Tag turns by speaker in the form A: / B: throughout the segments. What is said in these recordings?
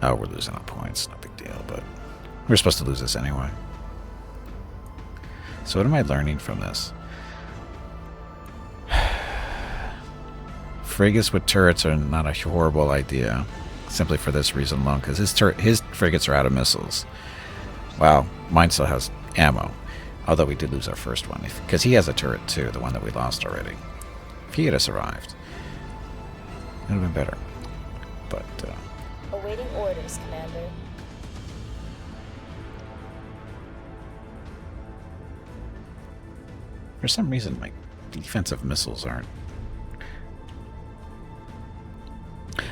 A: Oh, we're losing on points. No big deal, but we're supposed to lose this anyway. So what am I learning from this? Frigates with turrets are not a horrible idea, simply for this reason alone, because his frigates are out of missiles. Wow, mine still has ammo, although we did lose our first one, because he has a turret too, the one that we lost already. If he had survived, it would have been better. But
B: awaiting orders, Commander.
A: For some reason, my defensive missiles aren't.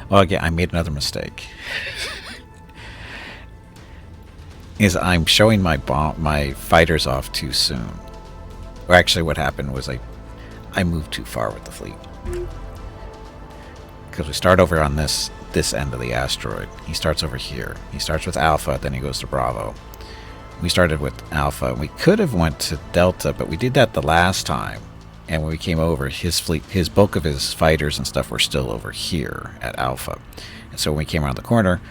A: Oh, yeah, I made another mistake. Is I'm showing my fighters off too soon. Or actually, what happened was I moved too far with the fleet. Because we start over on this end of the asteroid. He starts over here. He starts with Alpha, then he goes to Bravo. We started with Alpha. We could have went to Delta, but we did that the last time. And when we came over, his fleet, his bulk of his fighters and stuff were still over here at Alpha. And so when we came around the corner,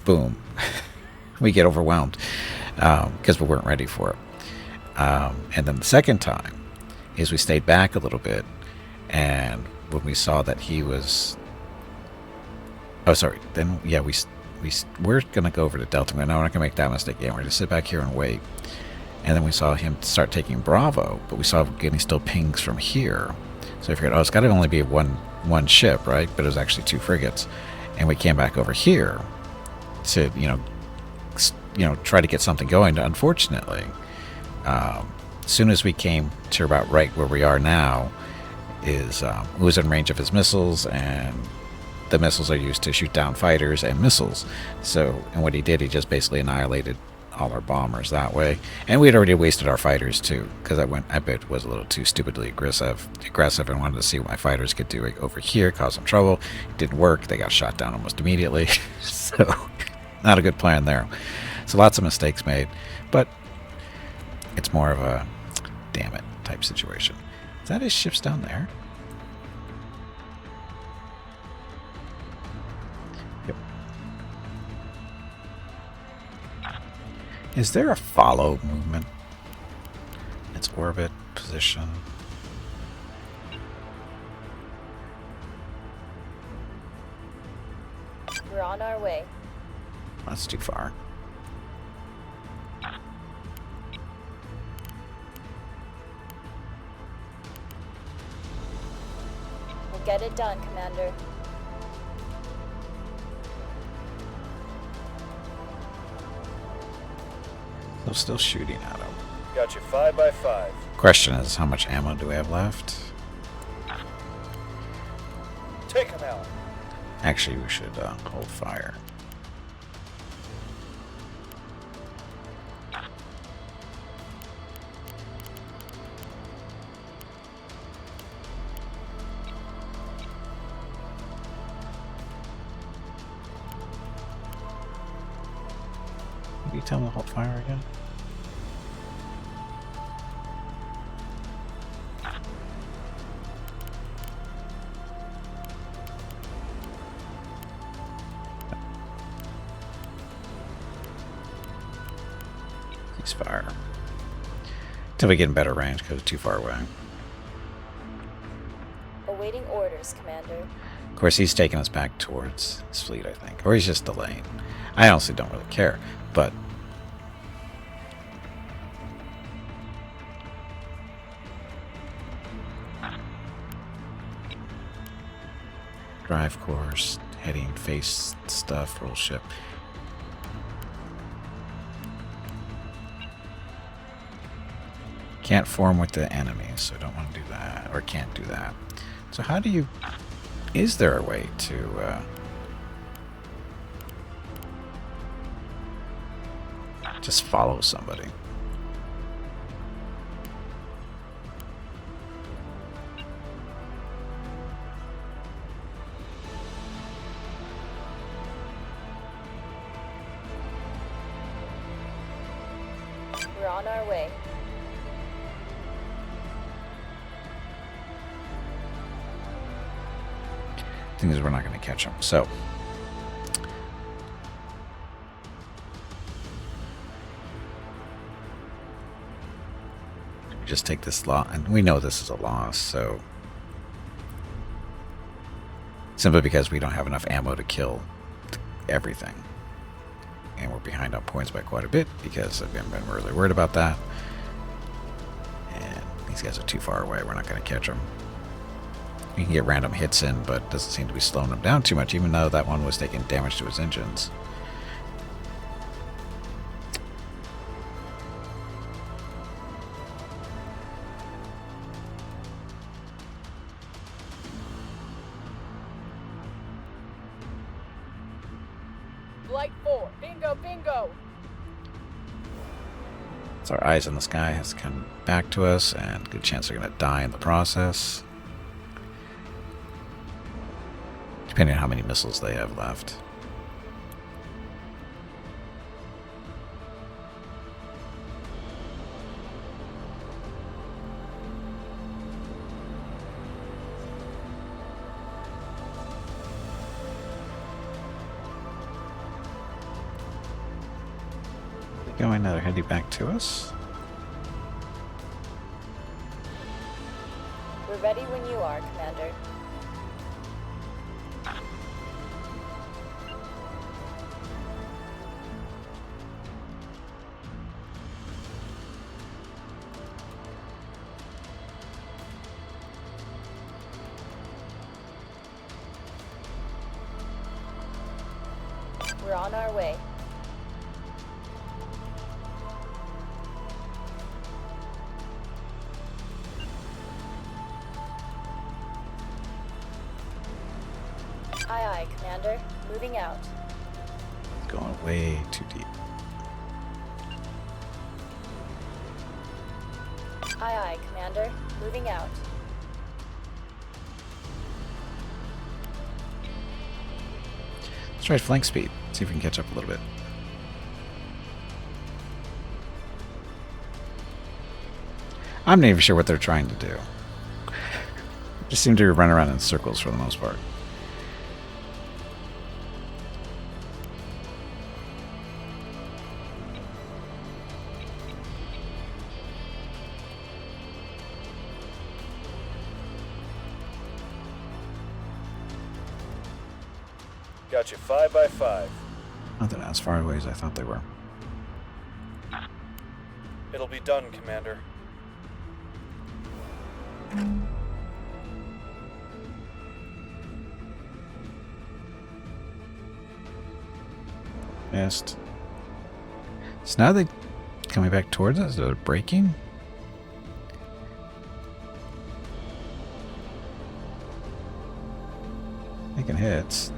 A: boom, we get overwhelmed because we weren't ready for it. And then the second time is we stayed back a little bit, and when we saw that he was, oh sorry, then yeah, we're gonna go over to Delta. No, we're not gonna make that mistake again. We're gonna sit back here and wait. And then we saw him start taking Bravo, but we saw getting still pings from here. So I figured, oh, it's got to only be one ship, right? But it was actually 2 frigates, and we came back over here to try to get something going. Unfortunately, as soon as we came to about right where we are now, is was in range of his missiles, and the missiles are used to shoot down fighters and missiles. So, and what he did, he just basically annihilated all our bombers that way, and we had already wasted our fighters too, because I bet was a little too stupidly aggressive, and wanted to see what my fighters could do over here, cause them trouble. It didn't work. They got shot down almost immediately. So, not a good plan there. So lots of mistakes made, but it's more of a damn it type situation. Is that his ships down there? Yep. Is there a follow movement? Its orbit, position.
B: We're on our way.
A: That's too far.
B: We'll get it done, Commander.
A: They're still shooting at him.
C: Got you 5 by 5.
A: Question is, how much ammo do we have left?
C: Take him out.
A: Actually, we should hold fire. Can you tell them to hold fire again? Cease fire. Till we get in better range because it's too far away.
B: Awaiting orders, Commander.
A: Of course, he's taking us back towards his fleet, I think. Or he's just delaying. I honestly don't really care, but... drive course, heading, face stuff, roll ship. Can't form with the enemy, so don't want to do that, or can't do that. So how do you... is there a way to... just follow somebody?
B: We're on our way.
A: Thing is, we're not going to catch them. So just take this loss, and we know this is a loss, so simply because we don't have enough ammo to kill everything. And we're behind on points by quite a bit because I've been really worried about that. And these guys are too far away. We're not going to catch them. You can get random hits in, but it doesn't seem to be slowing them down too much, even though that one was taking damage to his engines.
D: Flight 4. Bingo, bingo.
A: So our eyes in the sky has come back to us, and good chance they're going to die in the process. Depending on how many missiles they have left. Going, now they're heading back to us.
B: We're ready when you are, Commander. We're on our way. Aye, aye, Commander. Moving out.
A: Going way too deep.
B: Aye, aye, Commander. Moving out.
A: Let's try flank speed. See if we can catch up a little bit. I'm not even sure what they're trying to do. Just seem to run around in circles for the most part.
C: Got you 5 by 5.
A: Not that as far away as I thought they were.
C: It'll be done, Commander.
A: Missed. So now they're coming back towards us. They're braking. Making hits.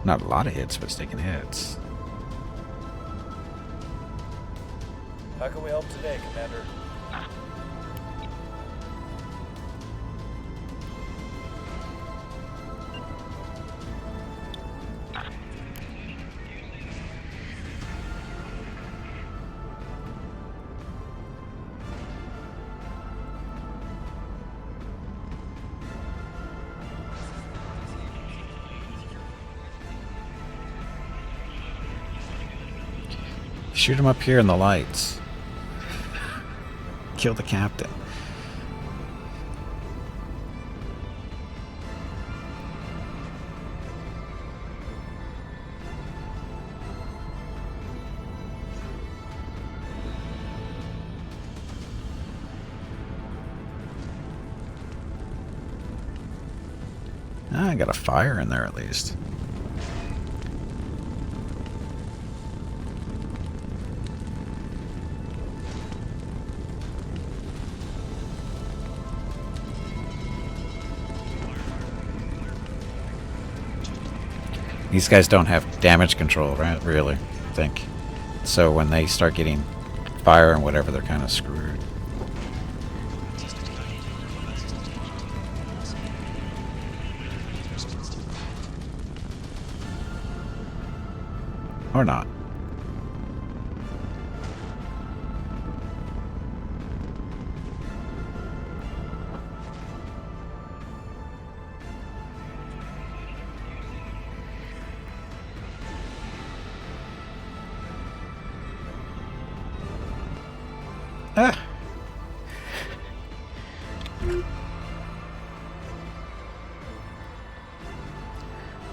A: Not a lot of hits, but it's taking hits.
C: How can we help today, Commander?
A: Shoot him up here in the lights. Kill the captain. I got a fire in there at least. These guys don't have damage control, right? Really, I think. So when they start getting fire and whatever, they're kind of screwed. Or not.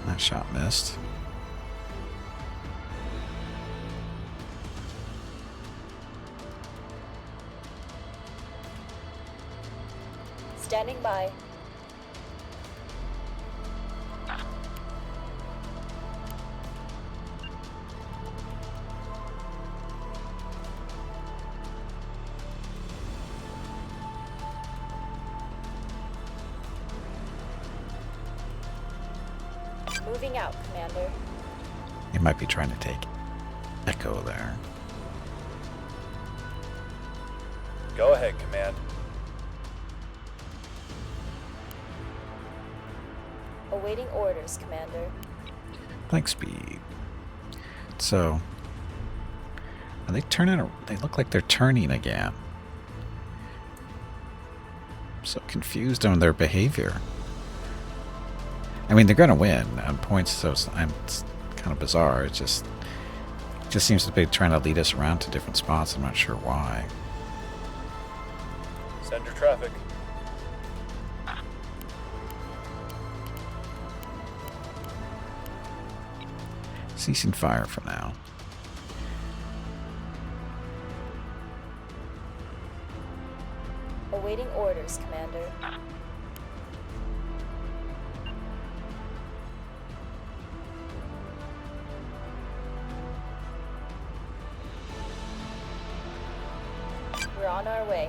A: That shot missed.
B: Standing by. Moving out, Commander.
A: He might be trying to take Echo there.
C: Go ahead, Command.
B: Awaiting orders, Commander.
A: Blank speed. So, are they turning? They look like they're turning again. I'm so confused on their behavior. I mean, they're going to win on points, so it's kind of bizarre. It just seems to be trying to lead us around to different spots. I'm not sure why.
C: Send your traffic.
A: Ceasing fire for now.
B: Awaiting orders, Commander. We're on our way.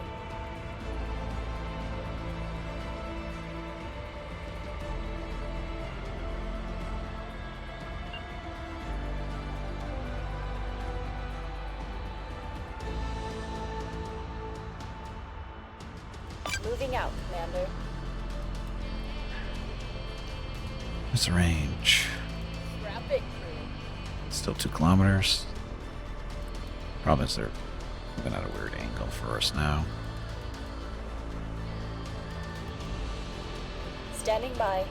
B: Moving out, Commander.
A: What's the range?
D: Traffic crew.
A: Still 2 kilometers. Problem is they're moving at a weird angle for us now.
B: Standing by.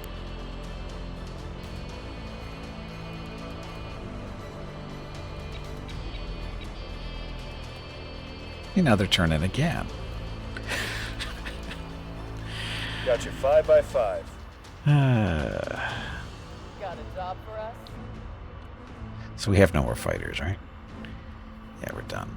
A: Now they're turning again.
C: Got you 5 by 5.
D: Got a job for us?
A: So we have no more fighters, right? Yeah, we're done.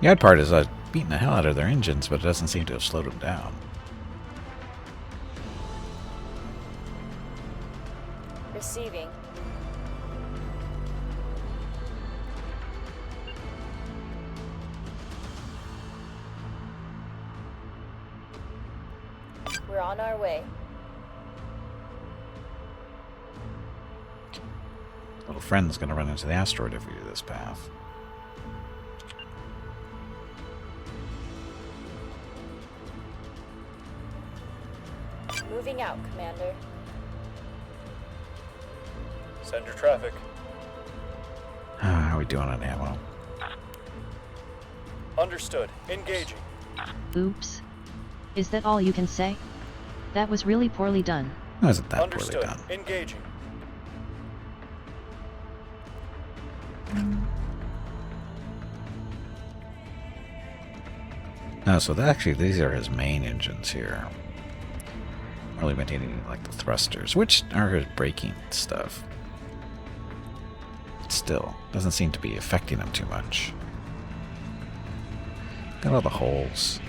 A: The odd part is beating the hell out of their engines, but it doesn't seem to have slowed them down.
B: Receiving. We're on our way.
A: Little friend's gonna run into the asteroid if we do this path.
B: Moving out, Commander.
C: Send your traffic.
A: How are we doing on ammo?
C: Understood. Engaging.
E: Oops. Is that all you can say? That was really poorly done.
A: It wasn't that poorly
C: Understood.
A: done.
C: Engaging.
A: No, so actually these are his main engines here. Really maintaining like the thrusters, which are his braking stuff. Still, doesn't seem to be affecting him too much. Got all the holes.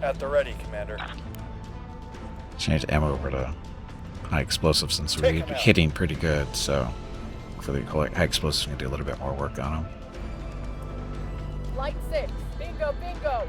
C: At the ready, Commander.
A: Change ammo over to high explosives since we're
C: Take 'em out.
A: hitting pretty good, so for the high explosives, we can do a little bit more work on them.
D: Flight 6. Bingo, bingo.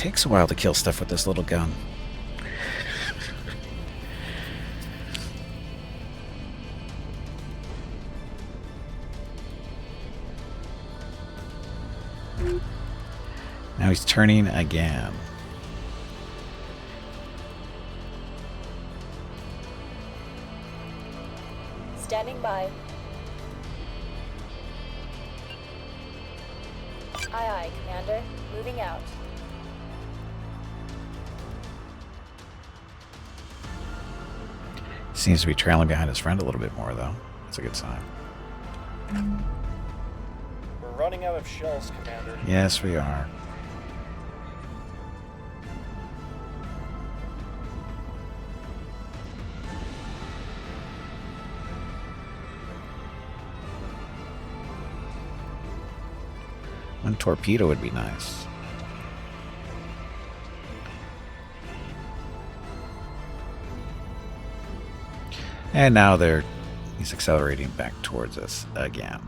A: takes a while to kill stuff with this little gun. Now he's turning again.
B: Standing by. Aye, aye, Commander. Moving out.
A: Seems to be trailing behind his friend a little bit more, though. That's a good sign.
C: We're running out of shells, Commander.
A: Yes, we are. One torpedo would be nice. And now he's accelerating back towards us again.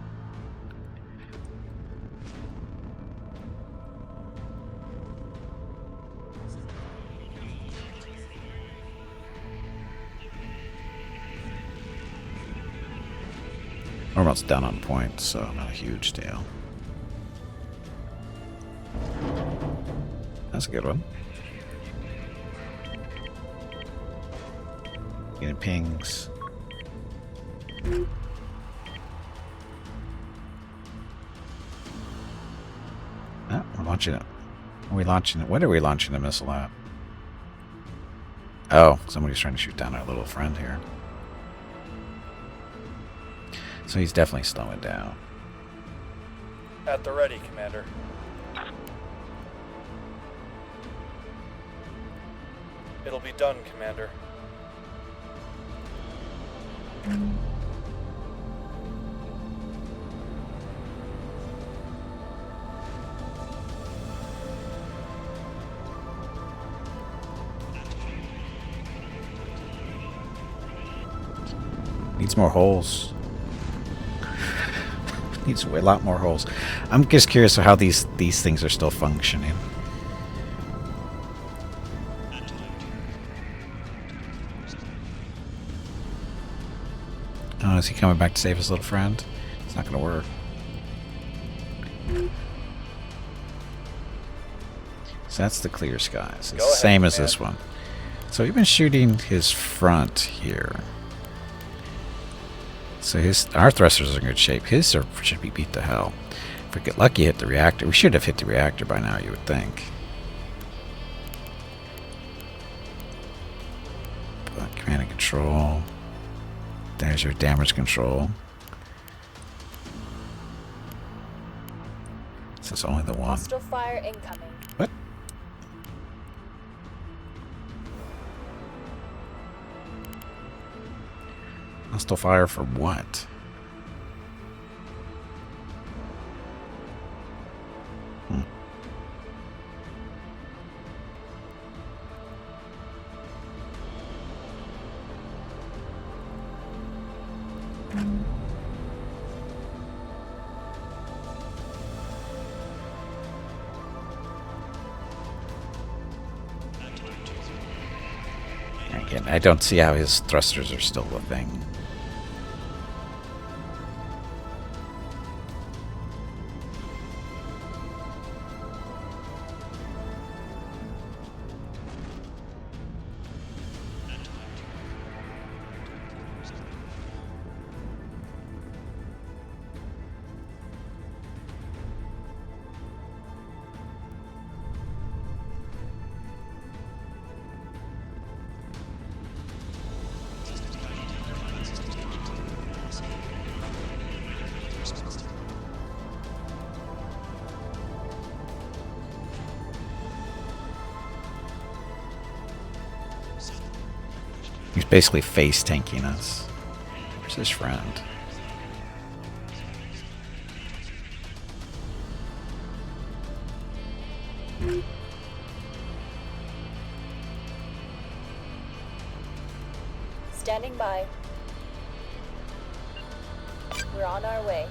A: We're almost done on point, so not a huge deal. That's a good one. Getting pings. Ah, we're launching it. Are we launching it? When are we launching the missile at? Oh, somebody's trying to shoot down our little friend here. So he's definitely slowing down.
C: At the ready, Commander. It'll be done, Commander.
A: Needs more holes. Needs a lot more holes. I'm just curious how these things are still functioning. Oh, is he coming back to save his little friend? It's not going to work. So that's the clear skies. It's the
C: Go ahead,
A: same as
C: man.
A: this one. So we've been shooting his front here. So our thrusters are in good shape. His should be beat to hell. If we get lucky, hit the reactor. We should have hit the reactor by now, you would think. But command and control. There's your damage control. This is only the one.
B: Hostile fire incoming.
A: What? Hostile fire for what? Again, I don't see how his thrusters are still a thing. He's basically face tanking us. Where's his friend?
B: Standing by. We're on our way.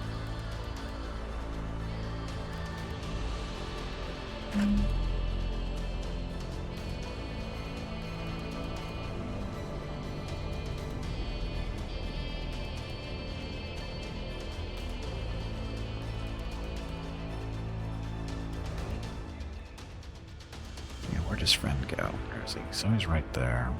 A: Where'd his friend go? Where is he? So he's right there.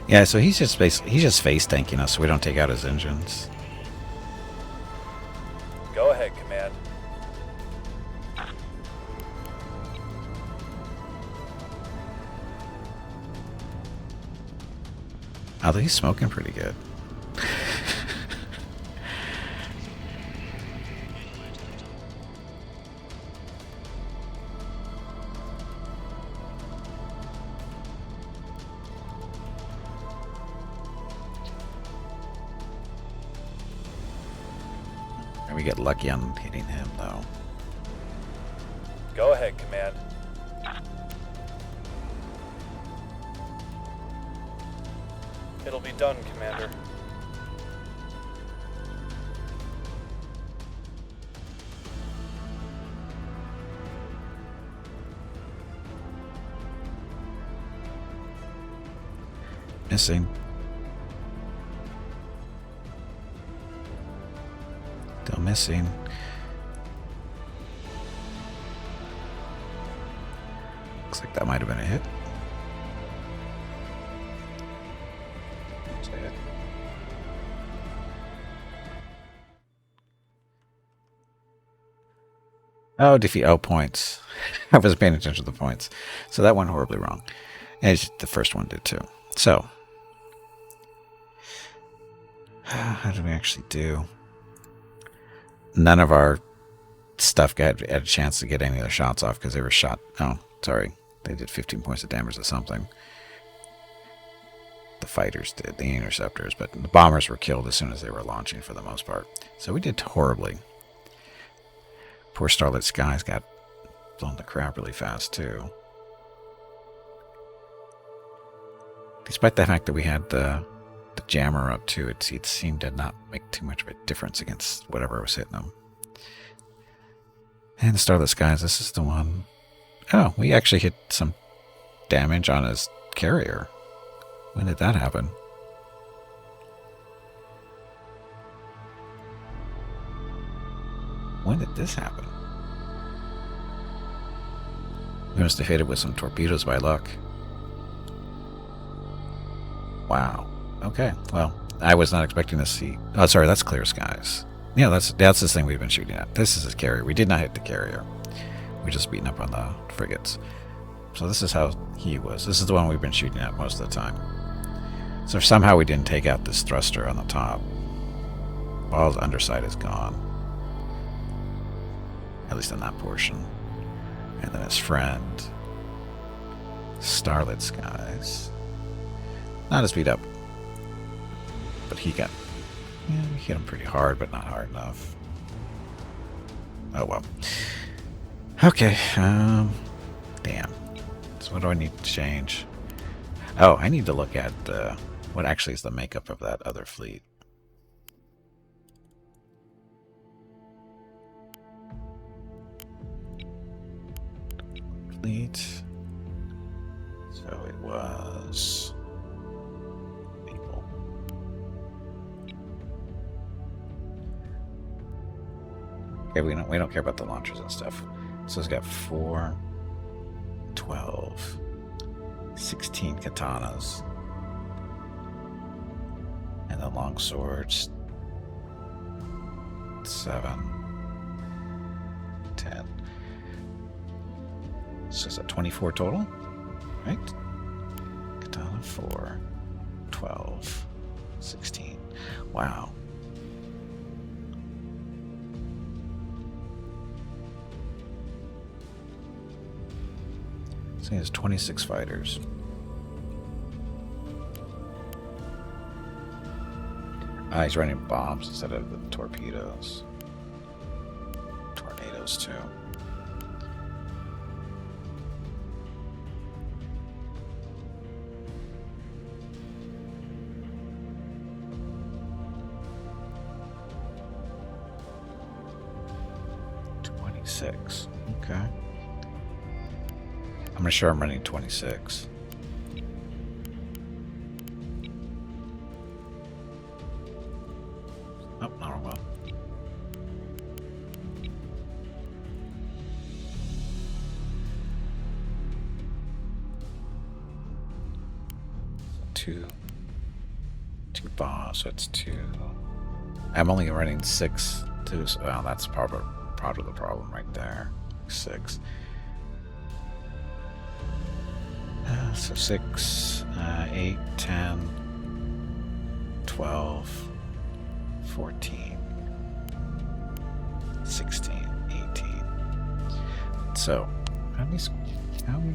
A: Yeah, so he's just face tanking us so we don't take out his engines.
C: Go ahead, Command.
A: Although he's smoking pretty good. And we get lucky on hitting him, though.
C: Go ahead, Command. It'll be done, Commander.
A: Missing. Still missing. Looks like that might have been a hit. That's a hit. Oh, defeat. Oh, points. I wasn't paying attention to the points. So that went horribly wrong. As the first one did too. So, how did we actually do? None of our stuff had a chance to get any of their shots off because they were shot. Oh, sorry. They did 15 points of damage to something. The fighters did, the interceptors, but the bombers were killed as soon as they were launching for the most part. So we did horribly. Poor Starlit Skies got blown to crap really fast too. Despite the fact that we had the jammer up too, it seemed to not make too much of a difference against whatever was hitting them. And the Starlit Skies, this is the one. Oh, we actually hit some damage on his carrier. When did that happen? When did this happen? We must have hit it with some torpedoes by luck. Wow. Okay. Well, I was not expecting to see. Oh, sorry, that's Clear Skies. Yeah, that's this thing we've been shooting at. This is his carrier. We did not hit the carrier. We just beaten up on the frigates. So this is how he was. This is the one we've been shooting at most of the time. So if somehow we didn't take out this thruster on the top, all the underside is gone. At least on that portion. And then his friend, Starlit Skies. Not as beat up. But he got... Yeah, we hit him pretty hard, but not hard enough. Oh well. Okay, damn. So what do I need to change? Oh, I need to look at what actually is the makeup of that other fleet. Fleet. So it was people. Okay, we don't care about the launchers and stuff. So it's got 4, 12, 16 katanas. And the long swords. 7, 10. So is that 24 total? Right? Katana 4, 12, 16. Wow. So he has 26 fighters. Ah, he's running bombs instead of the torpedoes. Tornadoes, too. Six. Okay. I'm gonna sure I'm running 26. Oh, not well. Two bombs, so it's 2. I'm only running 6 too, so well, that's part of the problem right there. 6. So 6, 8, 10, 12, 14, 16, 18. So, how many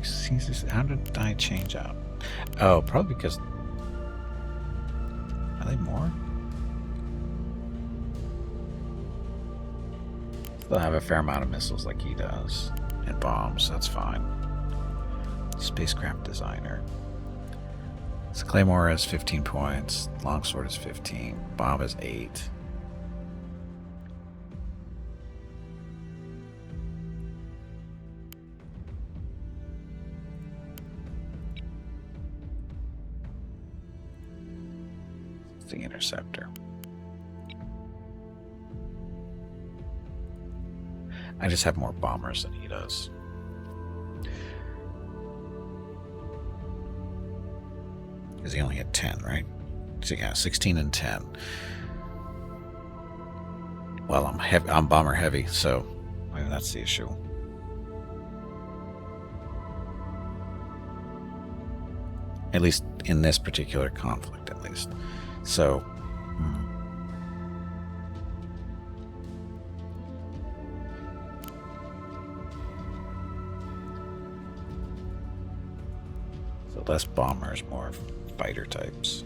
A: seasons? How did I change out? Oh, probably because. Are they more? They'll have a fair amount of missiles like he does. And bombs, that's fine. Spacecraft designer. So Claymore has 15 points. Longsword is 15. Bomb is 8. It's the interceptor. I just have more bombers than he does. Because he only had 10, right? So yeah, 16 and 10. Well, I'm bomber heavy, so maybe that's the issue. At least in this particular conflict, at least. So. So less bombers, more fighter types.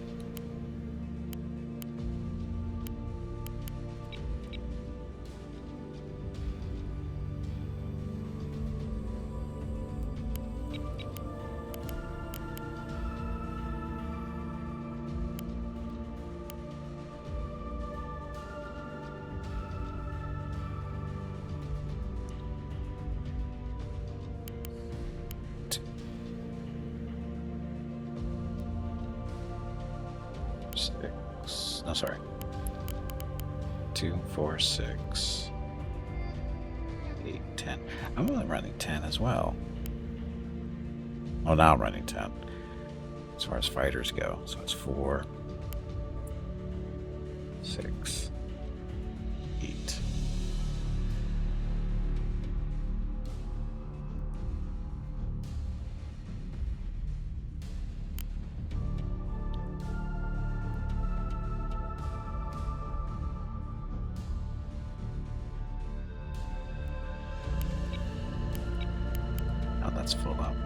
A: No, sorry. 2, 4, 6, 8, 10. I'm only running 10 as well. Oh, now I'm running 10 as far as fighters go. So it's 4, 6, 8. That's full up.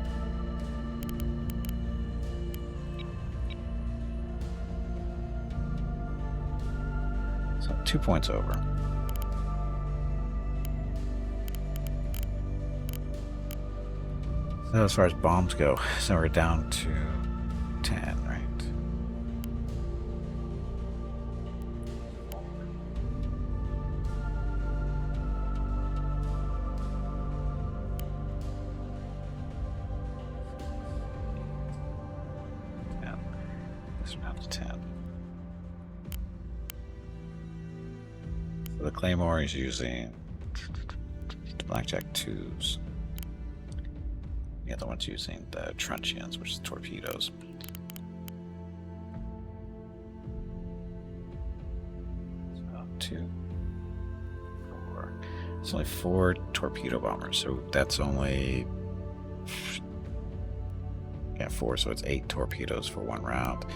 A: So 2 points over. So as far as bombs go, so we're down to 10, right? The Claymore is using blackjack 2s. The other one's using the truncheons, which is torpedoes. So 2, 4. It's only 4 torpedo bombers, so that's only 4. So it's 8 torpedoes for 1 round.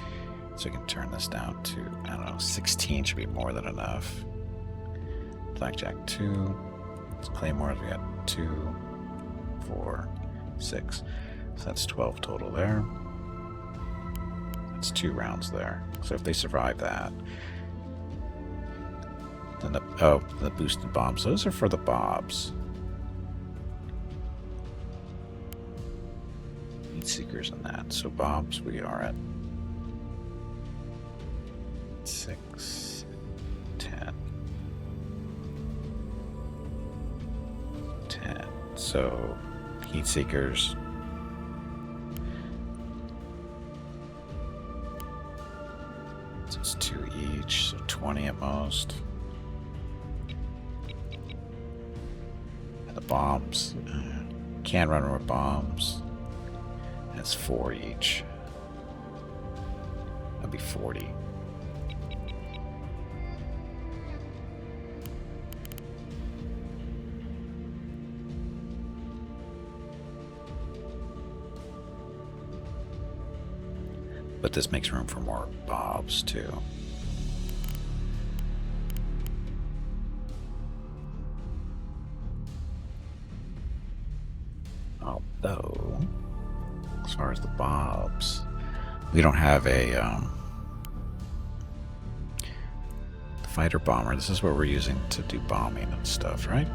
A: So we can turn this down to, I don't know, 16 should be more than enough. Blackjack 2. It's Claymores. We got 2, 4, 6. So that's 12 total there. That's 2 rounds there. So if they survive that, then the boosted bombs. Those are for the bobs. Heat seekers in that. So bobs, we are at 6, 10. So, heat seekers. So it's 2 each, so 20 at most. And the bombs. Can run with bombs. That's 4 each. That'd be 40. But this makes room for more bobs too. Although, as far as the bobs, we don't have a fighter bomber. This is what we're using to do bombing and stuff, right?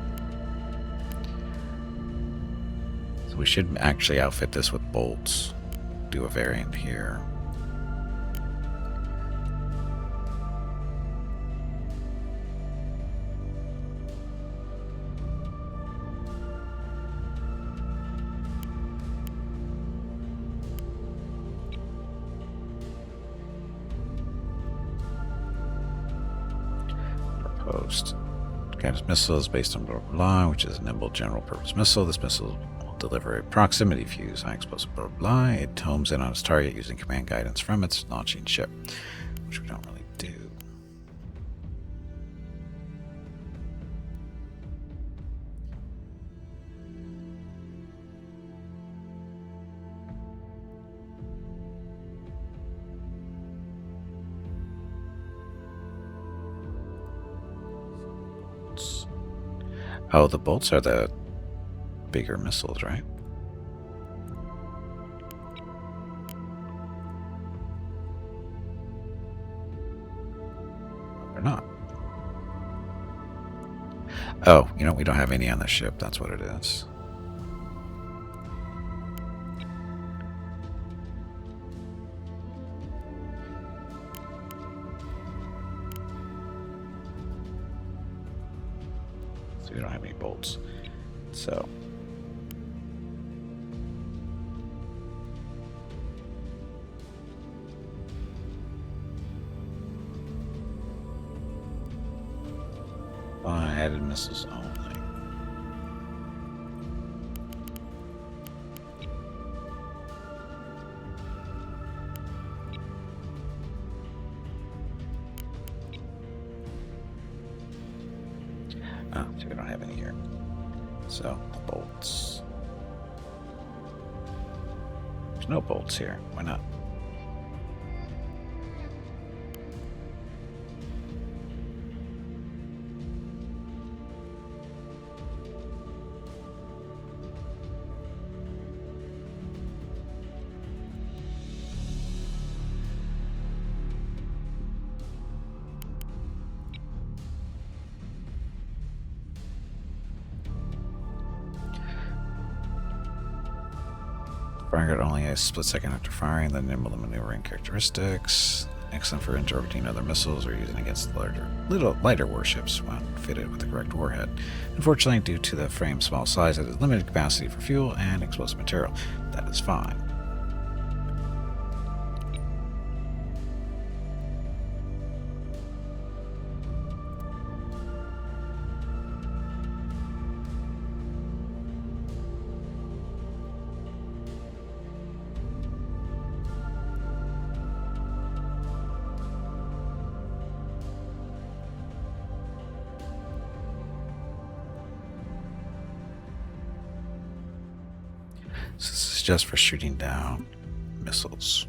A: So we should actually outfit this with bolts. Do a variant here. Proposed guidance missile is based on blah, which is a nimble general purpose missile. This missile will deliver a proximity fuse, high explosive blah. It homes in on its target using command guidance from its launching ship, which we don't really do. Oh, the bolts are the bigger missiles, right? They're not. Oh, you know, we don't have any on the ship. That's what it is. So we don't have any bolts. So added missiles only. Oh, so we don't have any here. So, bolts. There's no bolts here. Why not? Firing only a split second after firing, the nimble maneuvering characteristics. Excellent for interpreting other missiles or using against lighter warships when fitted with the correct warhead. Unfortunately, due to the frame's small size, it has limited capacity for fuel and explosive material. That is fine. So this is just for shooting down missiles.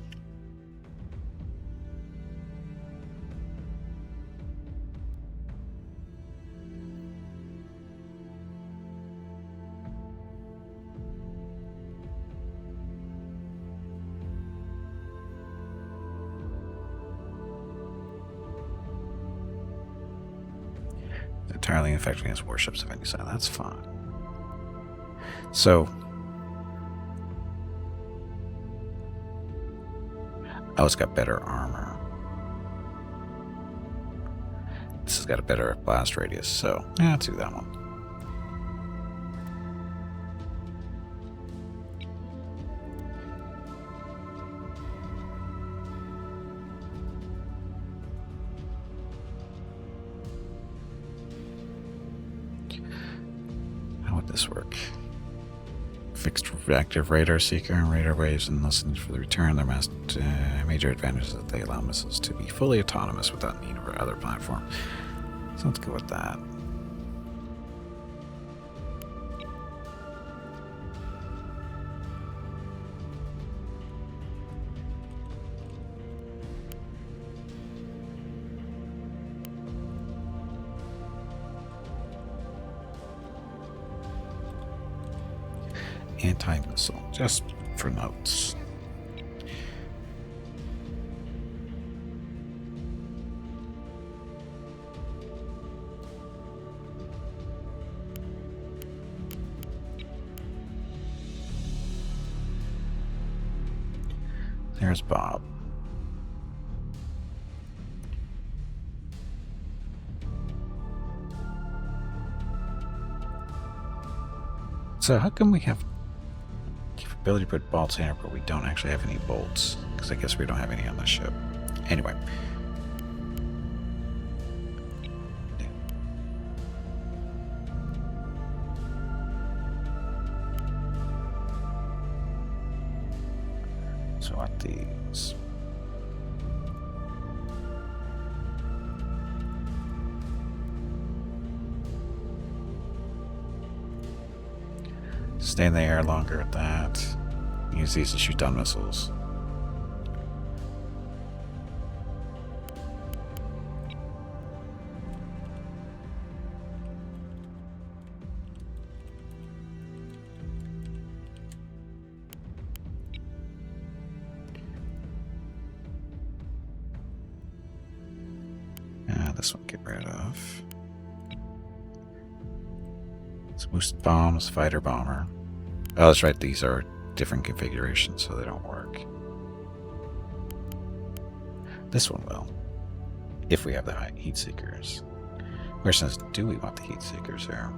A: Entirely effective against warships of any size. That's fine. So, oh, it's got better armor. This has got a better blast radius, so yeah, let's do that one. this work? Fixed active radar seeker and radar waves and listening for the return. Their major advantage is that they allow missiles to be fully autonomous without need for other platform. So let's go with that. Anti-missile, just for notes. There's Bob. So how come we have ability to put bolts in here, but we don't actually have any bolts? Because I guess we don't have any on the ship. Anyway. So what these? Stay in the air longer at that. Use these to shoot down missiles. This one get rid of. It's boosted bombs, fighter bomber. Oh, that's right, these are different configurations, so they don't work. This one will, if we have the high heat seekers. Question is, do we want the heat seekers here?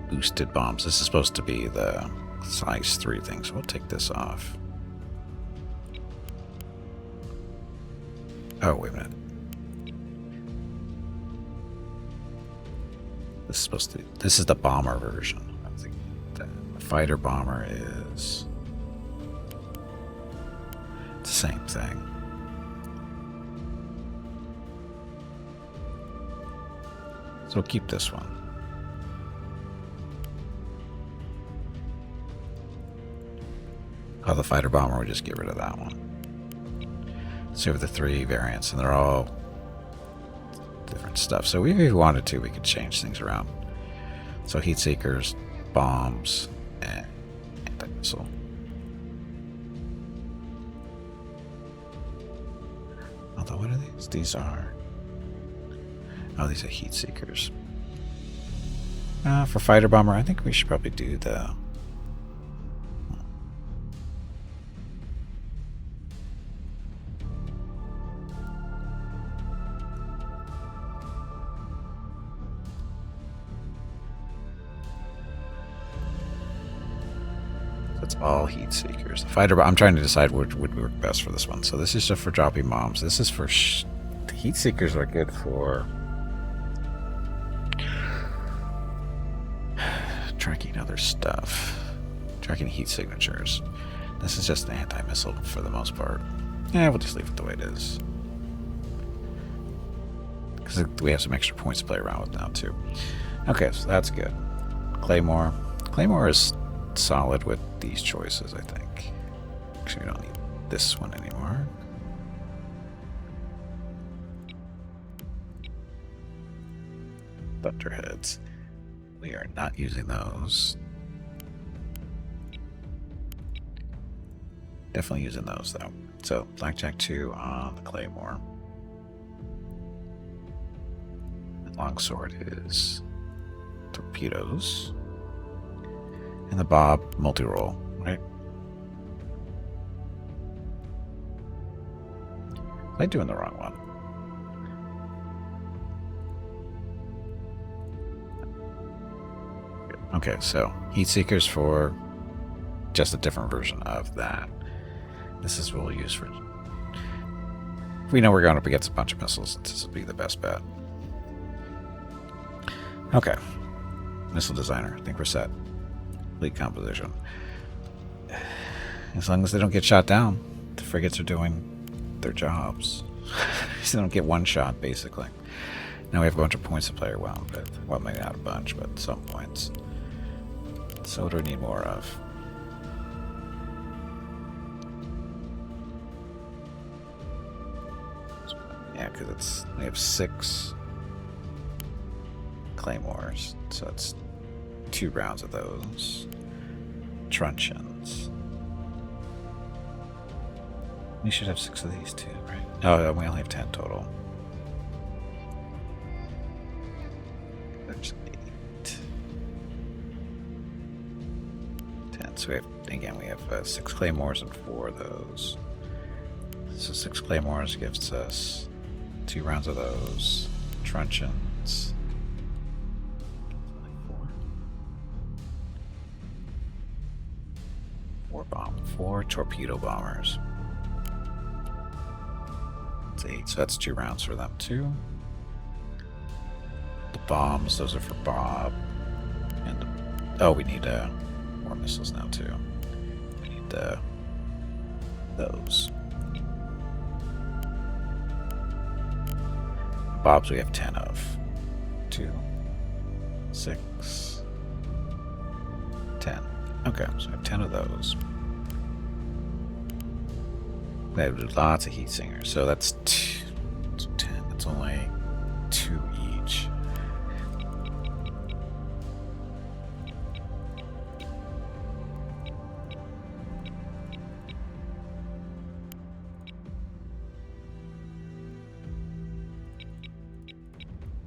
A: Boosted bombs. This is supposed to be the size 3 thing, so we'll take this off. Oh, wait a minute. This is supposed to be, this is the bomber version. I think the fighter bomber is the same thing. So we'll keep this one. Oh, the fighter bomber, we just get rid of that one. So we have the 3 variants, and they're all different stuff. So if we wanted to, we could change things around. So heat seekers, bombs, and anti-missile. Although, what are these? These are... Oh, these are heat seekers. For fighter bomber, I think we should probably do the... all heat seekers. The fighter, I'm trying to decide what would work best for this one. So this is just for dropping bombs. This is for the heat seekers are good for tracking other stuff, tracking heat signatures. This is just an anti-missile for the most part. Yeah, we'll just leave it the way it is because we have some extra points to play around with now too. Okay, so that's good. Claymore is solid with these choices, I think. Actually, we don't need this one anymore. Thunderheads. We are not using those. Definitely using those, though. So, Blackjack 2 on the Claymore. And Longsword is torpedoes. And the Bob multi-roll, right? Am I doing the wrong one? Okay, so heat seekers for just a different version of that. This is what we'll use for... If we know we're going up against a bunch of missiles, this will be the best bet. Okay. Missile designer. I think we're set. Fleet composition. As long as they don't get shot down, the frigates are doing their jobs. So they don't get one shot, basically. Now we have a bunch of points to play around with. Well, maybe not a bunch, but some points. So what do we need more of? Yeah, because we have 6 claymores, so it's 2 rounds of those. Truncheons. We should have 6 of these too, right? Oh, we only have 10 total. There's 8. 10. So we have, again, we have 6 claymores and 4 of those. So 6 claymores gives us 2 rounds of those. Truncheons. 4 torpedo bombers. That's 8, so that's 2 rounds for them too. The bombs, those are for Bob. And oh, we need more missiles now too. We need those. Bobs we have 10 of. 2, 6, 10. Okay, so I have 10 of those. We have lots of heat singers, so that's 2, so 10. That's only 2 each.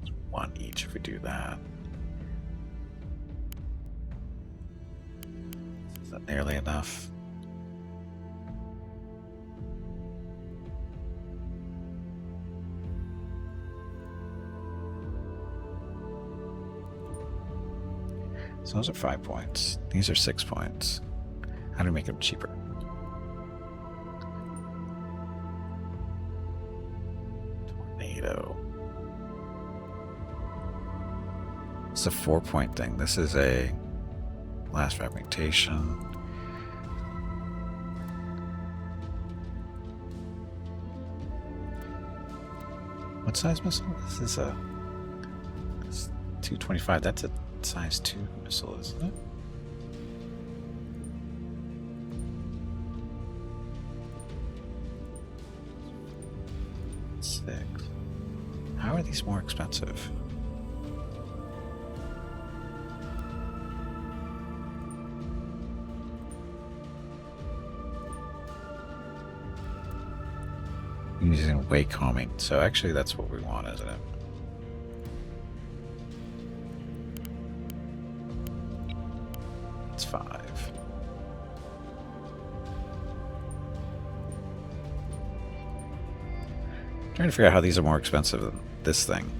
A: It's 1 each if we do that. Is that nearly enough? So those are 5 points. These are 6 points. How do we make them cheaper? Tornado. It's a 4-point thing. This is a last fragmentation. What size missile? This is a 225. That's a size 2 missile, isn't it? Six. How are these more expensive? Using wake calming. So actually that's what we want, isn't it? It's 5. Trying to figure out how these are more expensive than this thing.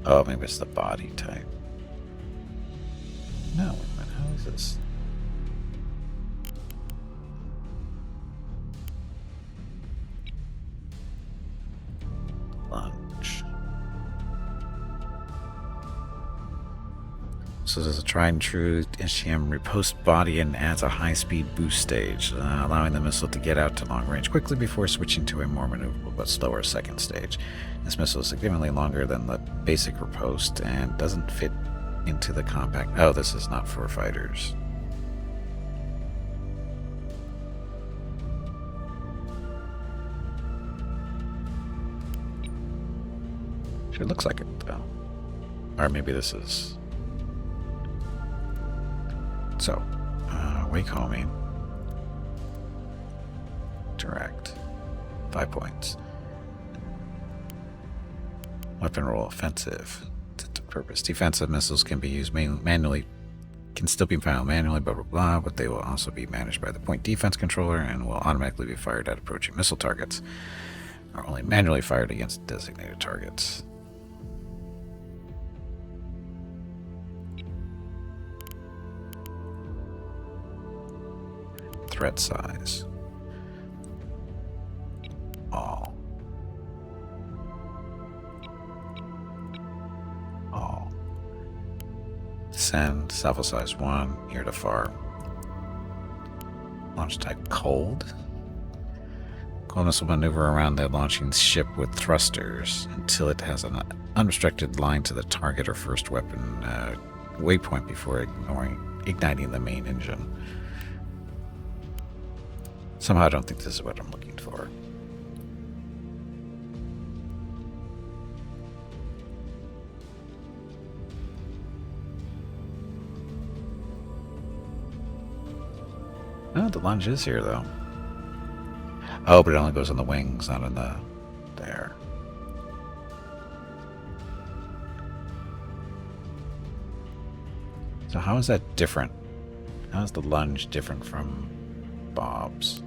A: Oh, maybe it's the body type. No, wait a minute, how is this? Lunge. So there's a tried and true SGM riposte body and adds a high-speed boost stage, allowing the missile to get out to long range quickly before switching to a more maneuverable but slower second stage. This missile is significantly longer than the basic riposte and doesn't fit into the compact. Oh, this is not for fighters. Sure looks like it though. Or maybe this is... So, wake homing. Direct. 5 points. Weapon roll offensive. Purpose. Defensive missiles can be used manually, can still be found manually, blah blah blah, but they will also be managed by the point defense controller and will automatically be fired at approaching missile targets. are only manually fired against designated targets. Threat size. All. All. Send, sample size 1, near to far. Launch type cold. Coldness will maneuver around the launching ship with thrusters until it has an unrestricted line to the target or first weapon waypoint before igniting the main engine. Somehow I don't think this is what I'm looking for. Oh, the lunge is here, though. Oh, but it only goes on the wings, not in the there. So how is that different? How is the lunge different from Bob's?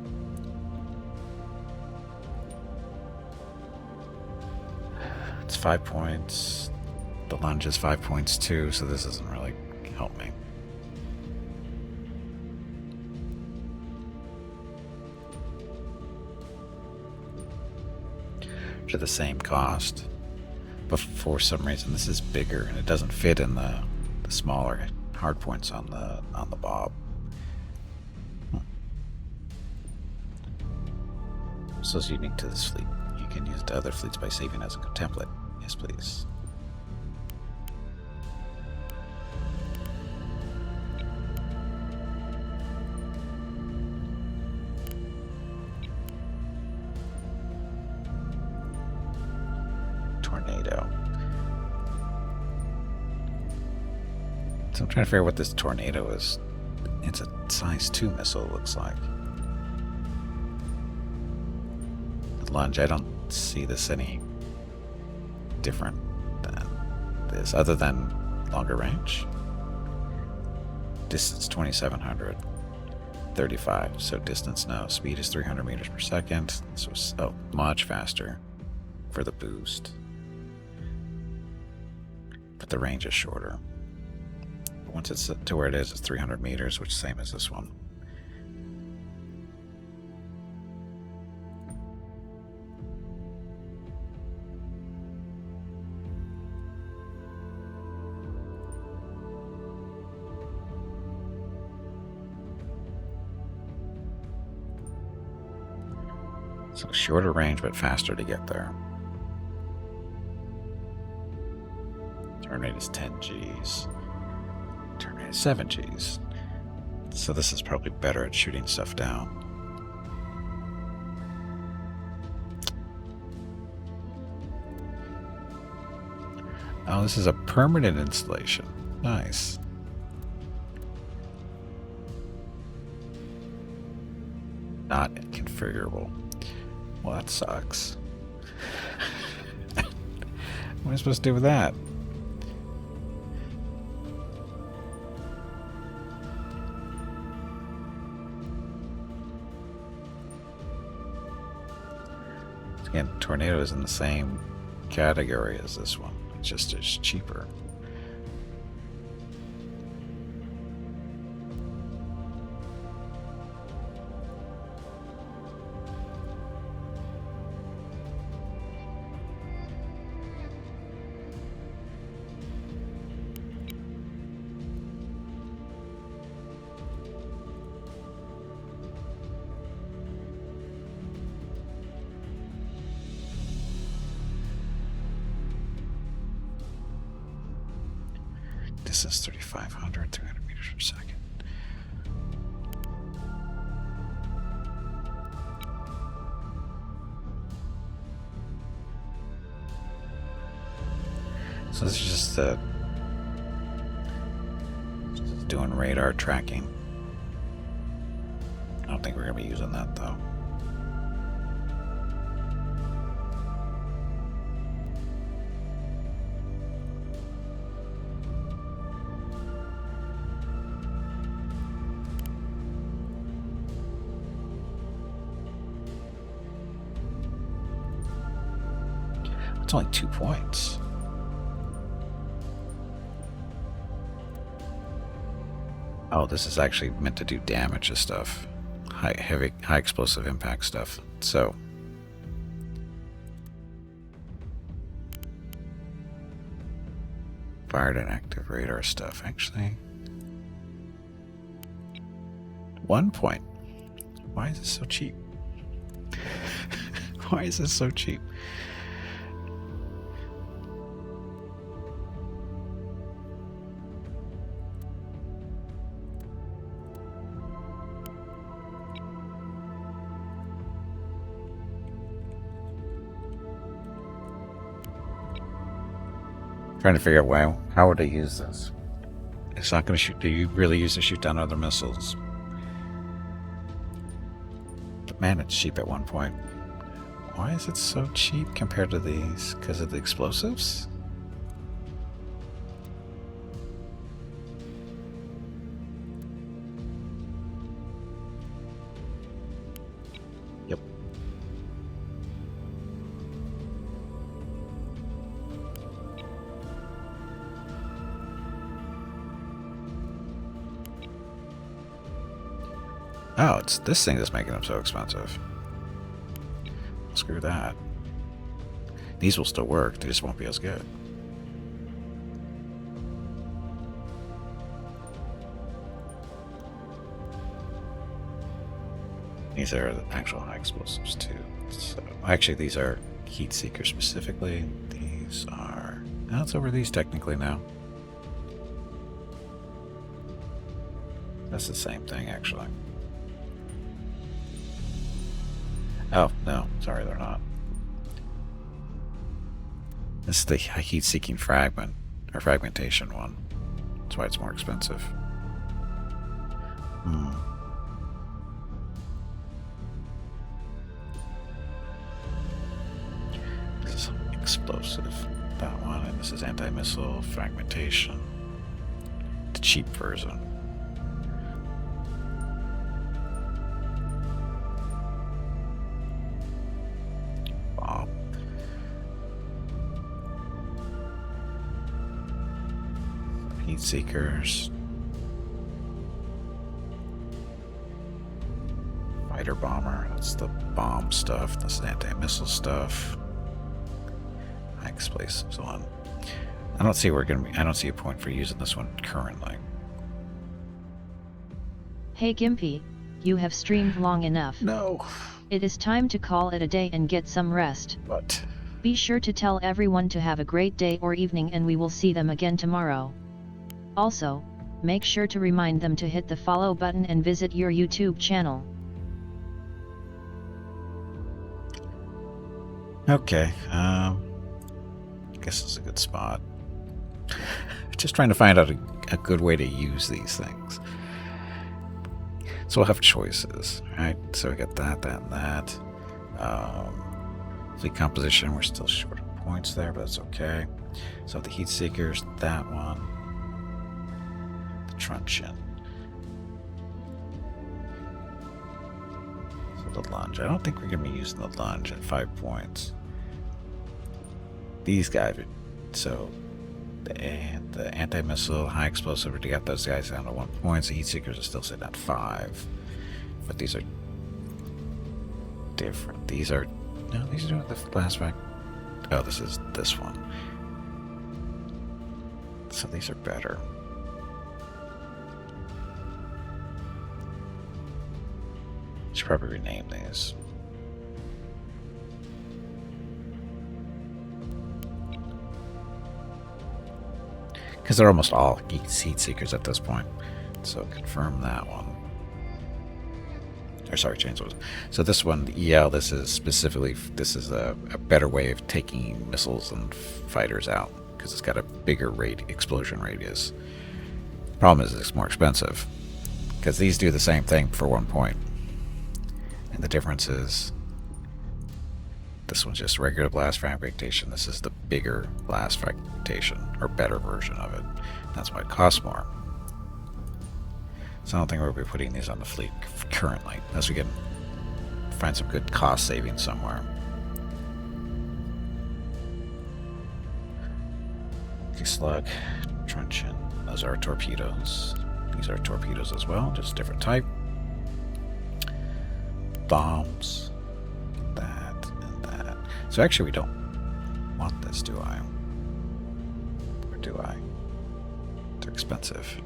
A: It's 5 points. The lunge is 5 points too, so this doesn't really help me. To the same cost, but for some reason this is bigger and it doesn't fit in the smaller hard points on the Bob. So it's unique to this fleet. You can use it to other fleets by saving as a template. Yes, please. Tornado. So I'm trying to figure out what this tornado is. It's a size 2 missile, it looks like. The lunge, I don't see this any different than this, other than longer range. Distance 2700. 35, so distance no. Speed is 300 meters per second, so much faster for the boost. But the range is shorter. But once it's to where it is, it's 300 meters, which is the same as this one. So shorter range, but faster to get there. Turn rate is 10 Gs. Turn rate is 7 Gs. So this is probably better at shooting stuff down. Oh, this is a permanent installation. Nice. Not configurable. Well, that sucks. What am I supposed to do with that? Again, Tornado is in the same category as this one. It's just it's cheaper. Distance 3,500, 300 meters per second. So this is just doing radar tracking. I don't think we're going to be using that though. It's only 2 points. Oh, this is actually meant to do damage to stuff. High explosive impact stuff. So fired and active radar stuff. Actually, 1 point. Why is this so cheap? Why is this so cheap? Trying to figure out why. How would I use this? It's not going to shoot. Do you really use to shoot down other missiles? But man, it's cheap at 1 point. Why is it so cheap compared to these? Because of the explosives? Yep. Oh, it's this thing that's making them so expensive. Screw that. These will still work, they just won't be as good. These are the actual high explosives too. So actually these are heat seekers specifically. These are... Now it's over these technically now. That's the same thing actually. Oh, no. Sorry, they're not. This is the heat-seeking fragment, or fragmentation one. That's why it's more expensive. This is explosive. That one, and this is anti-missile fragmentation. The cheap version. Heat seekers, fighter bomber. That's the bomb stuff. That's the anti-missile stuff. High explosives one. I don't see where we're gonna be. I don't see a point for using this one currently.
E: Hey Gimpy, you have streamed long enough.
A: No.
E: It is time to call it a day and get some rest.
A: But
E: Be sure to tell everyone to have a great day or evening, and we will see them again tomorrow. Also, make sure to remind them to hit the follow button and visit your YouTube channel.
A: okay. I guess this is a good spot. Just trying to find out a good way to use these things. So we'll have choices, right? So we got that, and that. Fleet composition, we're still short of points there, but that's okay. So the heat seekers, that one. The truncheon. So the lunge. I don't think we're going to be using the lunge at 5 points. These guys are, so the anti-missile, high explosive, we got those guys down to 1 point. The heat seekers are still sitting at 5. But these are different. These are, no, these are doing the blast back. Oh, this is this one. So these are better. Should probably rename these. Because they're almost all heat seekers at this point. So confirm that one. Or sorry, change those. So this one, yeah, this is specifically, this is a better way of taking missiles and fighters out. Because it's got a bigger explosion radius. Problem is it's more expensive. Because these do the same thing for 1 point. And the difference is this one's just regular blast fragmentation. This is the bigger blast fragmentation, or better version of it. That's why it costs more. So I don't think we'll be putting these on the fleet currently, unless we can find some good cost savings somewhere. Anti-slug. Truncheon. Those are torpedoes. These are torpedoes as well, just different type. Bombs. That and that. So actually we don't want this, do I? Or do I? They're expensive.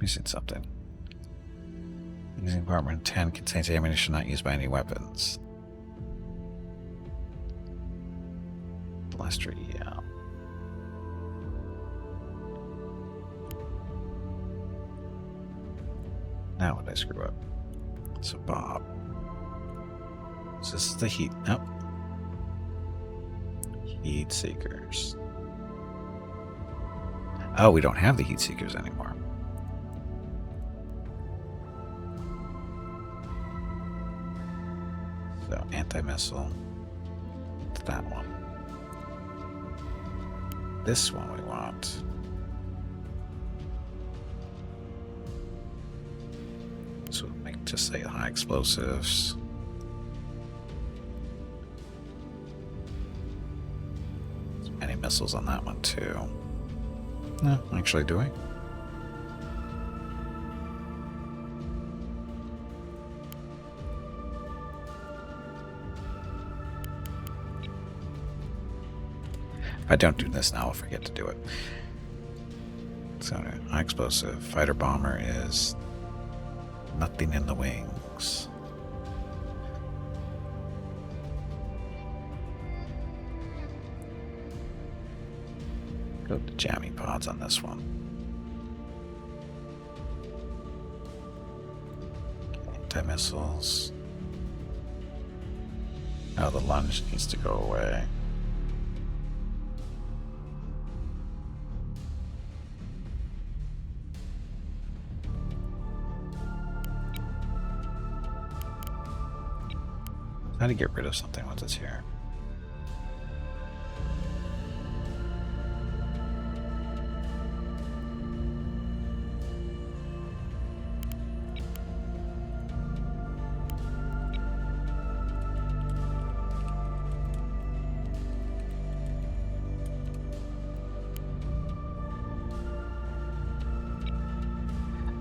A: Missing something. Using compartment 10 contains ammunition not used by any weapons. Blaster, yeah. Now what did I screw up? So Bob. So this is the heat. Nope. Heat seekers. Oh, we don't have the heat seekers anymore. So anti-missile. That one. This one we want. So we'll make just say high explosives. Any missiles on that one too? No, actually, do I? If I don't do this now, I'll forget to do it. So, high explosive fighter bomber is nothing in the wings. Go to jamming pods on this one. Anti-missiles. Oh, the lunge needs to go away. How to get rid of something once it's here.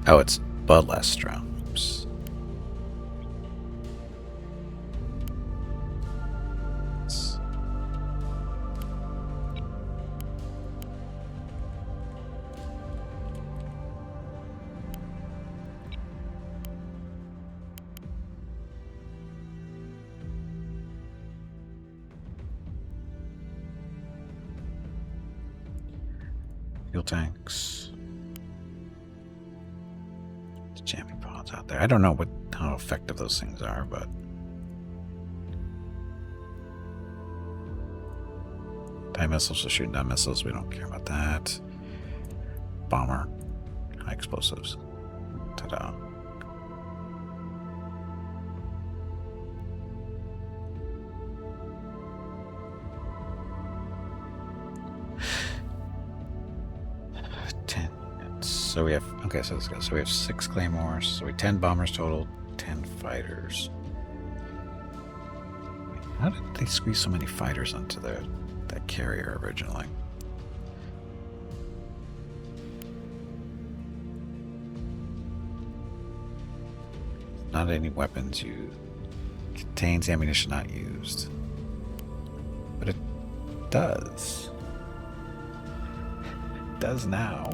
A: Oh, it's Ballestrums. Fuel tanks. Jamming pods out there. I don't know how effective those things are, but anti-missiles are shooting down missiles. We don't care about that. Bomber, high explosives. Ta-da! So we have, okay, so let's go. So we have 6 claymores. So we have 10 bombers total, 10 fighters. How did they squeeze so many fighters onto that carrier originally? Not any weapons used. Contains ammunition not used. But it does. It does now.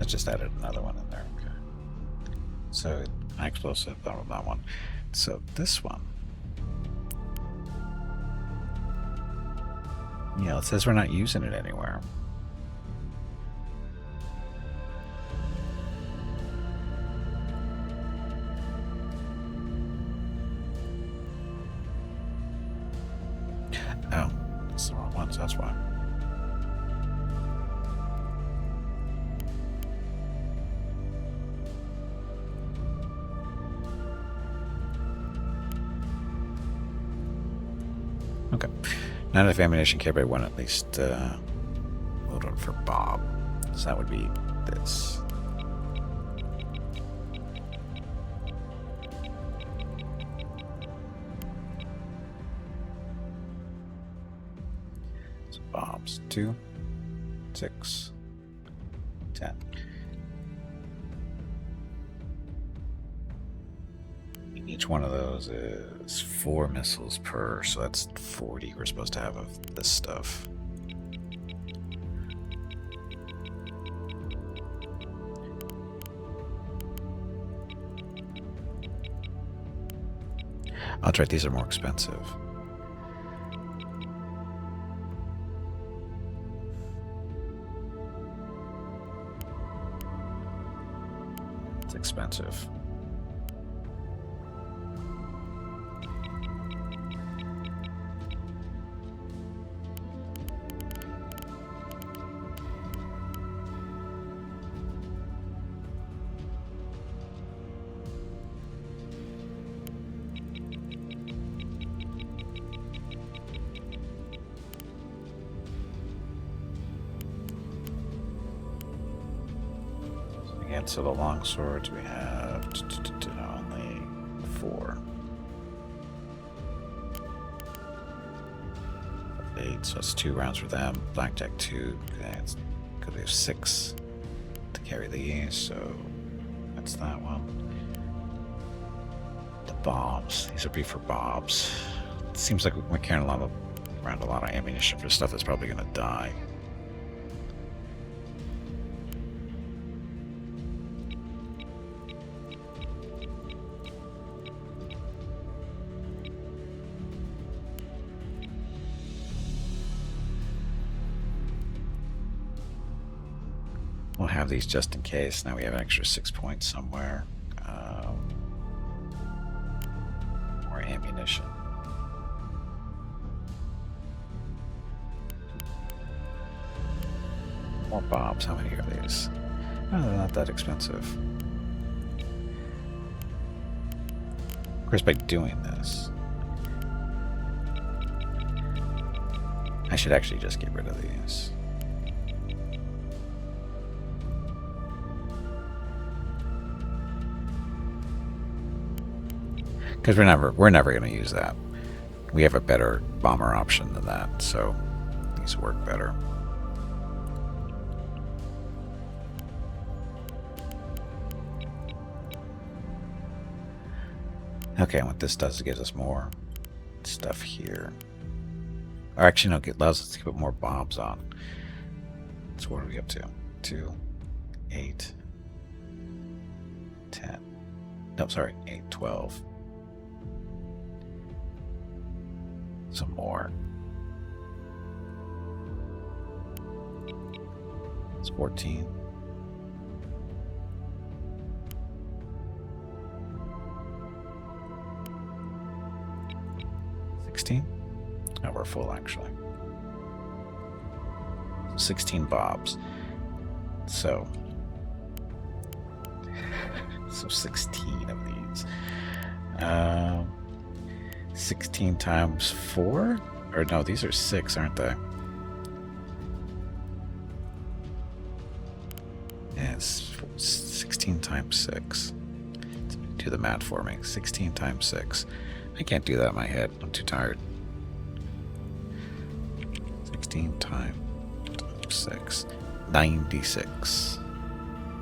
A: I just added another one in there. Okay. So high explosive, that one. So this one. Yeah, it says we're not using it anywhere. Oh, that's the wrong ones, that's why. Okay. Not enough ammunition carried by one, at least load on for Bob. So that would be this. So Bob's 2, 6, 10. Each one of those is 4 missiles per, so that's 40 we're supposed to have of this stuff. That's right, these are more expensive. It's expensive. So the long swords we have only 4. 8, so it's 2 rounds for them. Blackjack 2, okay, it's because we have 6 to carry these, so that's that one. The bombs, these would be for Bobs. It seems like we're carrying around a lot of ammunition for stuff that's probably gonna die. We'll have these just in case. Now we have an extra 6 points somewhere. More ammunition. More Bobs. How many are these? Oh, they're not that expensive. Of course, by doing this, I should actually just get rid of these. Because we're never going to use that. We have a better bomber option than that, so these work better. Okay, and what this does is gives us more stuff here. Or actually, no, it allows us to put more Bobs on. So what are we up to? 2, 8, 10. No, sorry, 8, 12. Some more. It's 14. Oh, we're full actually. 16 Bobs. So 16 of these. 16 times 4? Or no, these are 6, aren't they? Yeah, it's 16 times 6. Do the math for me. 16 times 6. I can't do that in my head. I'm too tired. 16 times 6. 96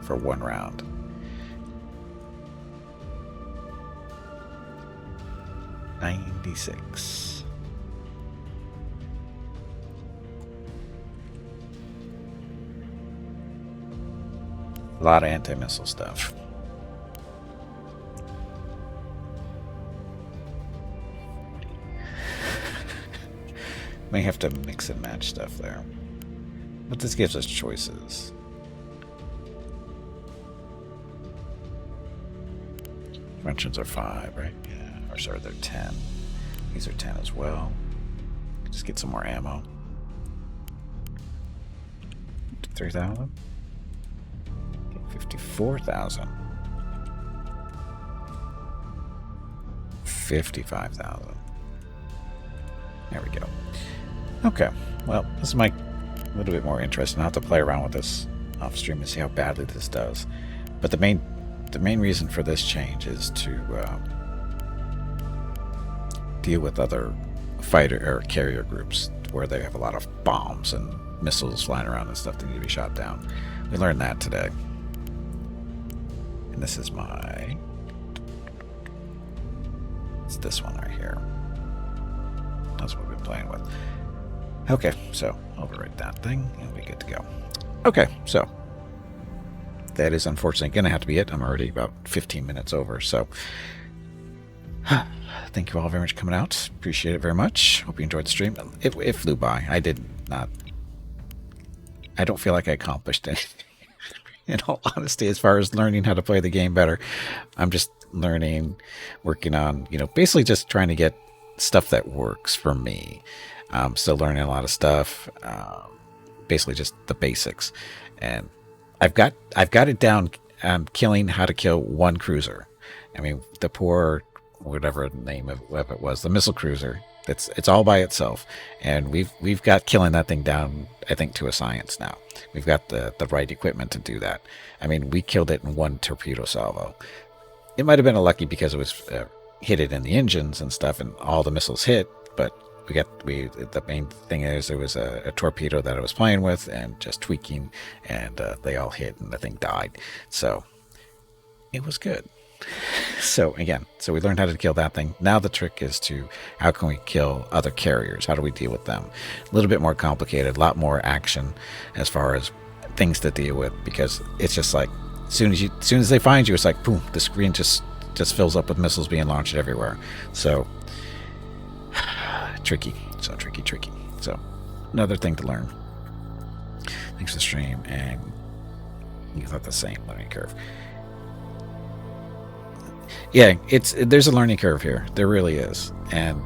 A: for 1 round. 96. A lot of anti-missile stuff. May have to mix and match stuff there. But this gives us choices. Dimensions are 5, right? Yeah. Or sorry, they're 10. These are 10 as well. Just get some more ammo. 3,000. 54,000. 55,000. There we go. Okay, well, this is my little bit more interesting. I'll have to play around with this off stream and see how badly this does. But the main reason for this change is to deal with other fighter or carrier groups where they have a lot of bombs and missiles flying around and stuff that need to be shot down. We learned that today. And this is it's this one right here. That's what we've been playing with. Okay, so overwrite that thing and we're good to go. Okay, so that is unfortunately going to have to be it. I'm already about 15 minutes over, so thank you all very much for coming out. Appreciate it very much. Hope you enjoyed the stream. It flew by. I don't feel like I accomplished anything. In all honesty, as far as learning how to play the game better, I'm just learning, working on, basically just trying to get stuff that works for me. I'm still learning a lot of stuff, basically just the basics, and I've got it down. Killing how to kill one cruiser. I mean, the poor, whatever the name of it was, the missile cruiser. It's all by itself, and we've got killing that thing down, I think, to a science now. We've got the right equipment to do that. I mean, we killed it in one torpedo salvo. It might have been a lucky because it was hit it in the engines and stuff, and all the missiles hit. But the main thing is there was a torpedo that I was playing with and just tweaking, and they all hit, and the thing died. So it was good. So again, we learned how to kill that thing. Now the trick is how can we kill other carriers? How do we deal with them? A little bit more complicated, a lot more action as far as things to deal with, because it's just like as soon as they find you, it's like boom, the screen just fills up with missiles being launched everywhere. So tricky. So another thing to learn. Thanks for the stream, and you got the same learning curve. Yeah, there's a learning curve here. There really is, and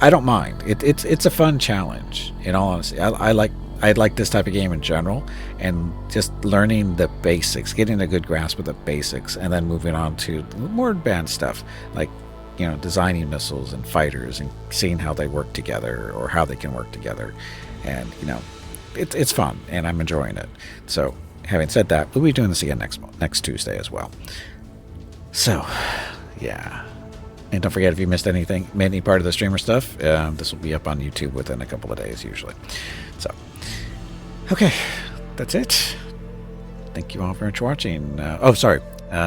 A: I don't mind. It's a fun challenge. In all honesty, I like this type of game in general, and just learning the basics, getting a good grasp of the basics, and then moving on to more advanced stuff like designing missiles and fighters and seeing how they work together or how they can work together, and it's fun and I'm enjoying it. So having said that, we'll be doing this again next Tuesday as well. So, yeah. And don't forget, if you missed any part of the streamer stuff, this will be up on YouTube within a couple of days, usually. So, okay. That's it. Thank you all very much for watching.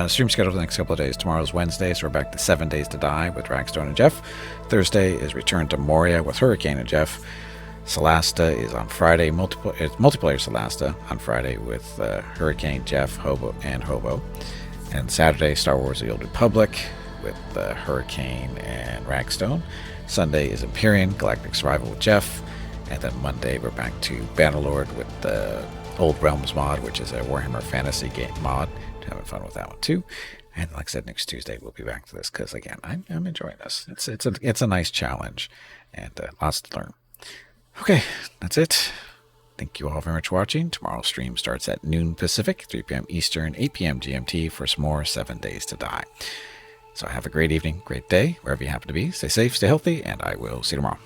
A: Stream schedule for the next couple of days. Tomorrow's Wednesday, so we're back to 7 Days to Die with Dragstone and Jeff. Thursday is Return to Moria with Hurricane and Jeff. Solasta is on Friday. It's multiplayer Solasta on Friday with Hurricane, Jeff, Hobo. And Saturday, Star Wars The Old Republic with Hurricane and Ragstone. Sunday is Empyrean, Galactic Survival with Jeff. And then Monday, we're back to Bannerlord with the Old Realms mod, which is a Warhammer Fantasy game mod. Having fun with that one too. And like I said, next Tuesday, we'll be back to this because, again, I'm enjoying this. It's a nice challenge and lots to learn. Okay, that's it. Thank you all very much for watching. Tomorrow's stream starts at noon Pacific, 3 p.m. Eastern, 8 p.m. GMT for some more 7 Days to Die. So have a great evening, great day, wherever you happen to be. Stay safe, stay healthy, and I will see you tomorrow.